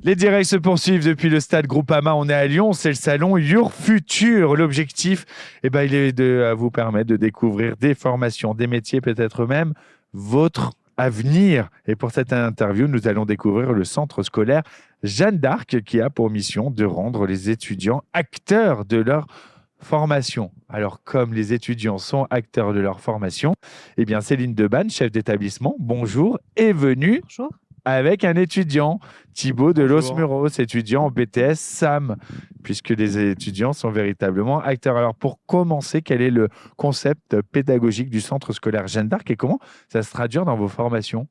Les directs se poursuivent depuis le stade Groupama. On est à Lyon, c'est le salon Your Future. L'objectif, il est de vous permettre de découvrir des formations, des métiers, peut-être même votre avenir. Et pour cette interview, nous allons découvrir le centre scolaire Jeanne d'Arc qui a pour mission de rendre les étudiants acteurs de leur formation. Alors, comme les étudiants sont acteurs de leur formation, Céline Debanne, chef d'établissement, bonjour, est venue Bonjour. avec un étudiant, Thibaut de Los Bonjour. Muros, étudiant en BTS SAM, puisque les étudiants sont véritablement acteurs. Alors, pour commencer, quel est le concept pédagogique du centre scolaire Jeanne d'Arc et comment ça se traduit dans vos formations?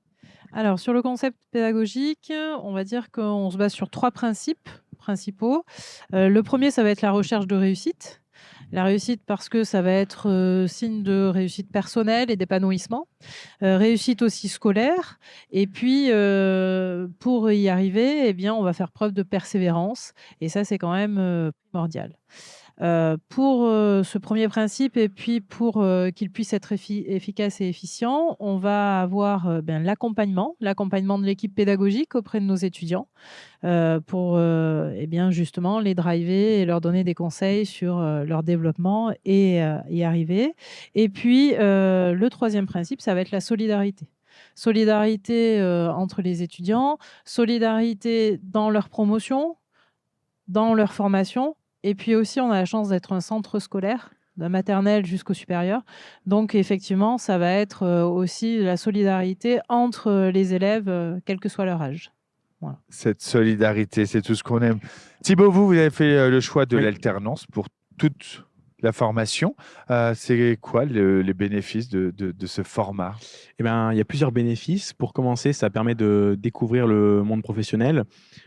Alors, sur le concept pédagogique, on va dire qu'on se base sur 3 principes principaux. Le premier, ça va être la recherche de réussite. La réussite parce que ça va être signe de réussite personnelle et d'épanouissement. Réussite aussi scolaire. Et puis, pour y arriver, on va faire preuve de persévérance. Et ça, c'est quand même primordial. Pour ce premier principe et puis pour qu'il puisse être efficace et efficient, on va avoir l'accompagnement de l'équipe pédagogique auprès de nos étudiants pour justement les driver et leur donner des conseils sur leur développement et y arriver. Et puis, le troisième principe, ça va être la solidarité. Solidarité entre les étudiants, solidarité dans leur promotion, dans leur formation. Et puis aussi, on a la chance d'être un centre scolaire, de maternelle jusqu'au supérieur. Donc, effectivement, ça va être aussi la solidarité entre les élèves, quel que soit leur âge. Voilà. Cette solidarité, c'est tout ce qu'on aime. Thibaut, vous avez fait le choix de Oui. l'alternance pour toute la formation. C'est quoi les bénéfices de ce format? Il y a plusieurs bénéfices. Pour commencer, ça permet de découvrir le monde professionnel.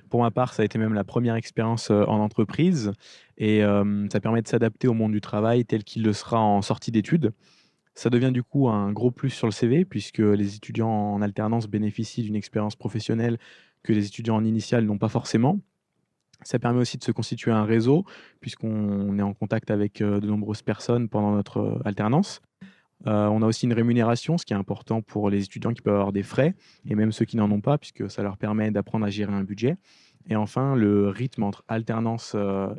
Pour ma part, ça a été même la première expérience en entreprise et ça permet de s'adapter au monde du travail tel qu'il le sera en sortie d'études. Ça devient du coup un gros plus sur le CV puisque les étudiants en alternance bénéficient d'une expérience professionnelle que les étudiants en initiale n'ont pas forcément. Ça permet aussi de se constituer un réseau puisqu'on est en contact avec de nombreuses personnes pendant notre alternance. On a aussi une rémunération, ce qui est important pour les étudiants qui peuvent avoir des frais et même ceux qui n'en ont pas puisque ça leur permet d'apprendre à gérer un budget. Et enfin, le rythme entre alternance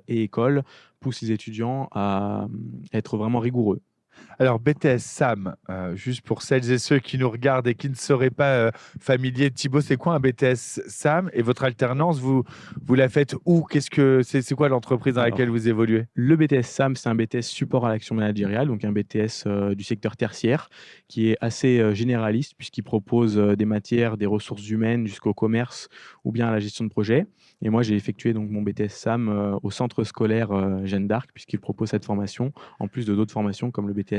et école pousse les étudiants à être vraiment rigoureux. Alors, BTS SAM, juste pour celles et ceux qui nous regardent et qui ne seraient pas familiers, Thibaut, c'est quoi un BTS SAM? Et votre alternance, vous la faites où? C'est quoi l'entreprise dans laquelle Alors, vous évoluez? Le BTS SAM, c'est un BTS support à l'action managériale, donc un BTS du secteur tertiaire qui est assez généraliste puisqu'il propose des matières, des ressources humaines jusqu'au commerce ou bien à la gestion de projet. Et moi, j'ai effectué donc mon BTS SAM au centre scolaire Jeanne d'Arc puisqu'il propose cette formation en plus de d'autres formations comme le BTS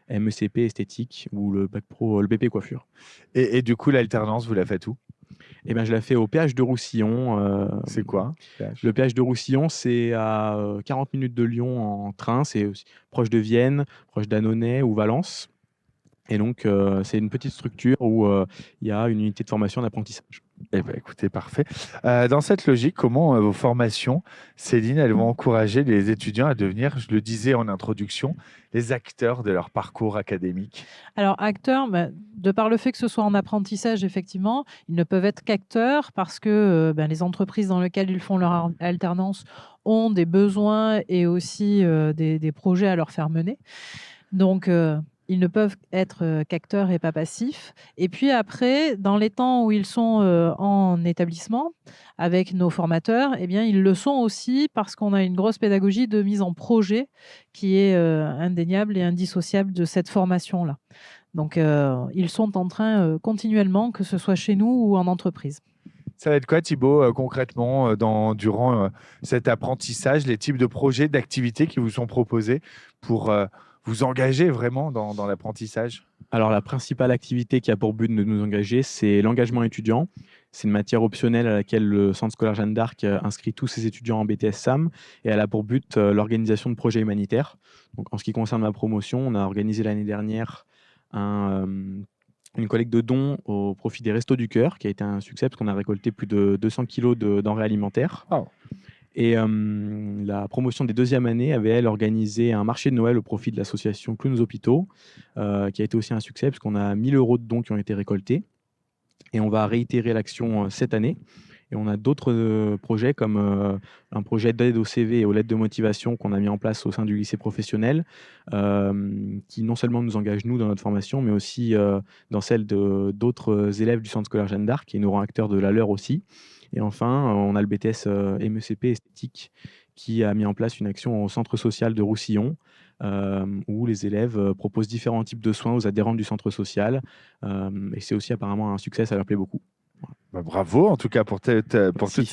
MECP esthétique ou le bac pro, le BP coiffure. Et du coup, l'alternance, vous la faites où? Je la fais au péage de Roussillon. C'est quoi? Le péage de Roussillon, c'est à 40 minutes de Lyon en train. C'est aussi proche de Vienne, proche d'Annonay ou Valence. Et donc, c'est une petite structure où il y a une unité de formation d'apprentissage. Écoutez, parfait. Dans cette logique, comment vos formations, Céline, elles vont encourager les étudiants à devenir, je le disais en introduction, les acteurs de leur parcours académique? Alors, acteurs, de par le fait que ce soit en apprentissage, effectivement, ils ne peuvent être qu'acteurs parce que les entreprises dans lesquelles ils font leur alternance ont des besoins et aussi des projets à leur faire mener. Donc, ils ne peuvent être qu'acteurs et pas passifs. Et puis après, dans les temps où ils sont en établissement avec nos formateurs, ils le sont aussi parce qu'on a une grosse pédagogie de mise en projet qui est indéniable et indissociable de cette formation-là. Donc, ils sont en train continuellement, que ce soit chez nous ou en entreprise. Ça va être quoi, Thibaut, concrètement, durant cet apprentissage, les types de projets, d'activités qui vous sont proposés pour vous engager vraiment dans l'apprentissage? Alors, la principale activité qui a pour but de nous engager, c'est l'engagement étudiant. C'est une matière optionnelle à laquelle le centre scolaire Jeanne d'Arc inscrit tous ses étudiants en BTS SAM et elle a pour but l'organisation de projets humanitaires. Donc, en ce qui concerne ma promotion, on a organisé l'année dernière une collecte de dons au profit des Restos du Cœur, qui a été un succès parce qu'on a récolté plus de 200 kilos de denrées alimentaires. Oh. Et la promotion des deuxièmes années avait, elle, organisé un marché de Noël au profit de l'association Clowns Hôpitaux, qui a été aussi un succès parce qu'on a 1 000 € de dons qui ont été récoltés. Et on va réitérer l'action cette année. Et on a d'autres projets comme un projet d'aide au CV et aux lettres de motivation qu'on a mis en place au sein du lycée professionnel, qui non seulement nous engage nous dans notre formation, mais aussi dans celle d'autres élèves du centre scolaire Jeanne d'Arc qui nous rend acteurs de la leur aussi. Et enfin, on a le BTS MECP esthétique qui a mis en place une action au centre social de Roussillon, où les élèves proposent différents types de soins aux adhérents du centre social. Et c'est aussi apparemment un succès, ça leur plaît beaucoup. Bah, bravo en tout cas pour Merci. toutes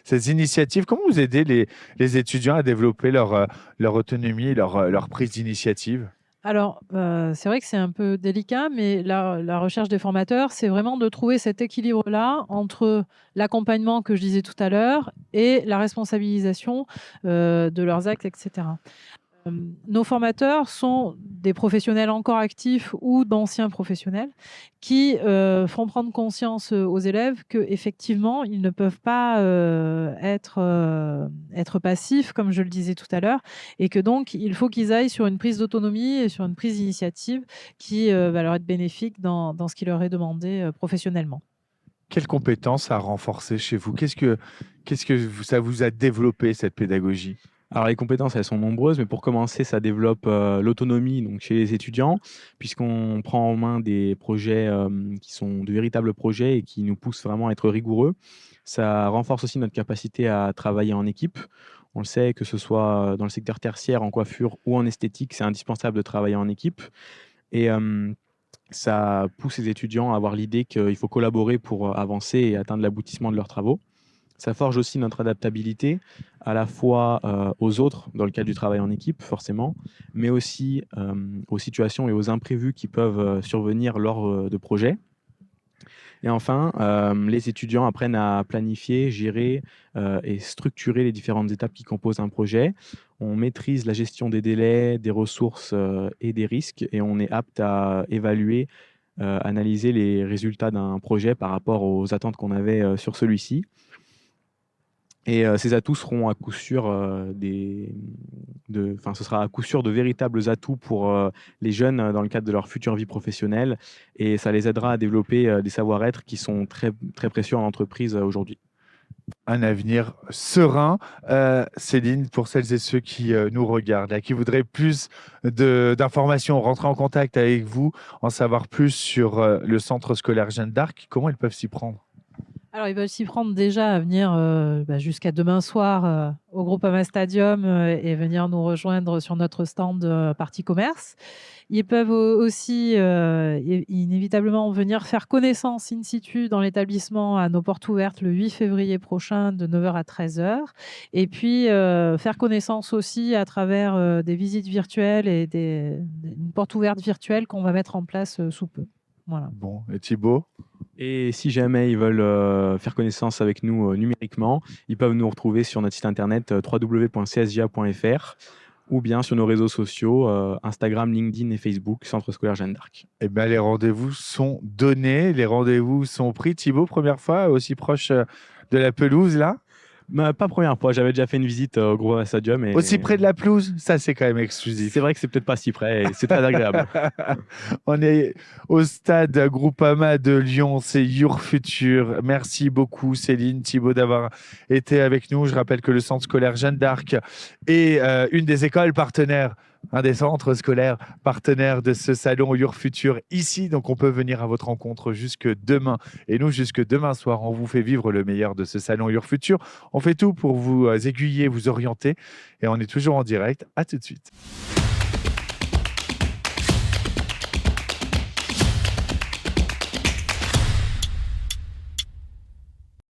ces initiatives. Comment vous aidez les étudiants à développer leur autonomie, leur prise d'initiative? Alors, c'est vrai que c'est un peu délicat, mais la recherche des formateurs, c'est vraiment de trouver cet équilibre-là entre l'accompagnement que je disais tout à l'heure et la responsabilisation de leurs actes, etc. Nos formateurs sont des professionnels encore actifs ou d'anciens professionnels qui font prendre conscience aux élèves qu'effectivement, ils ne peuvent pas être passifs, comme je le disais tout à l'heure, et que donc, il faut qu'ils aillent sur une prise d'autonomie et sur une prise d'initiative qui va leur être bénéfique dans ce qui leur est demandé professionnellement. Quelles compétences à renforcer chez vous? Ça vous a développé cette pédagogie? Alors les compétences, elles sont nombreuses, mais pour commencer, ça développe l'autonomie donc chez les étudiants, puisqu'on prend en main des projets qui sont de véritables projets et qui nous poussent vraiment à être rigoureux. Ça renforce aussi notre capacité à travailler en équipe. On le sait, que ce soit dans le secteur tertiaire, en coiffure ou en esthétique, c'est indispensable de travailler en équipe. Et ça pousse les étudiants à avoir l'idée qu'il faut collaborer pour avancer et atteindre l'aboutissement de leurs travaux. Ça forge aussi notre adaptabilité, à la fois aux autres, dans le cadre du travail en équipe, forcément, mais aussi aux situations et aux imprévus qui peuvent survenir lors de projets. Et enfin, les étudiants apprennent à planifier, gérer et structurer les différentes étapes qui composent un projet. On maîtrise la gestion des délais, des ressources et des risques, et on est apte à évaluer, analyser les résultats d'un projet par rapport aux attentes qu'on avait sur celui-ci. Et ces atouts seront à coup sûr ce sera à coup sûr de véritables atouts pour les jeunes dans le cadre de leur future vie professionnelle, et ça les aidera à développer des savoir-être qui sont très, très précieux en entreprise aujourd'hui. Un avenir serein. Céline, pour celles et ceux qui nous regardent, là, qui voudraient plus d'informations, rentrer en contact avec vous, en savoir plus sur le centre scolaire Jeanne d'Arc, comment ils peuvent s'y prendre? Alors, ils veulent s'y prendre déjà à venir jusqu'à demain soir au Groupama Stadium et venir nous rejoindre sur notre stand partie commerce. Ils peuvent aussi inévitablement venir faire connaissance in situ dans l'établissement à nos portes ouvertes le 8 février prochain de 9h à 13h. Et puis faire connaissance aussi à travers des visites virtuelles et une porte ouverte virtuelle qu'on va mettre en place sous peu. Voilà. Bon, et Thibaut? Et si jamais ils veulent faire connaissance avec nous numériquement, ils peuvent nous retrouver sur notre site internet www.csja.fr ou bien sur nos réseaux sociaux Instagram, LinkedIn et Facebook, Centre scolaire Jeanne d'Arc. Eh bien, les rendez-vous sont donnés, les rendez-vous sont pris. Thibaut, première fois aussi proche de la pelouse, là? Pas première fois, j'avais déjà fait une visite au Groupama Stadium. Aussi près de la pelouse? Ça, c'est quand même exclusif. C'est vrai que c'est peut-être pas si près, et c'est très agréable. On est au stade Groupama de Lyon, c'est Your Futur. Merci beaucoup Céline, Thibaut d'avoir été avec nous. Je rappelle que le centre scolaire Jeanne d'Arc est une des écoles partenaires, un des centres scolaires partenaires de ce salon Your Futur ici. Donc on peut venir à votre rencontre jusque demain. Et nous, jusque demain soir, on vous fait vivre le meilleur de ce salon Your Futur. On fait tout pour vous aiguiller, vous orienter. Et on est toujours en direct. À tout de suite.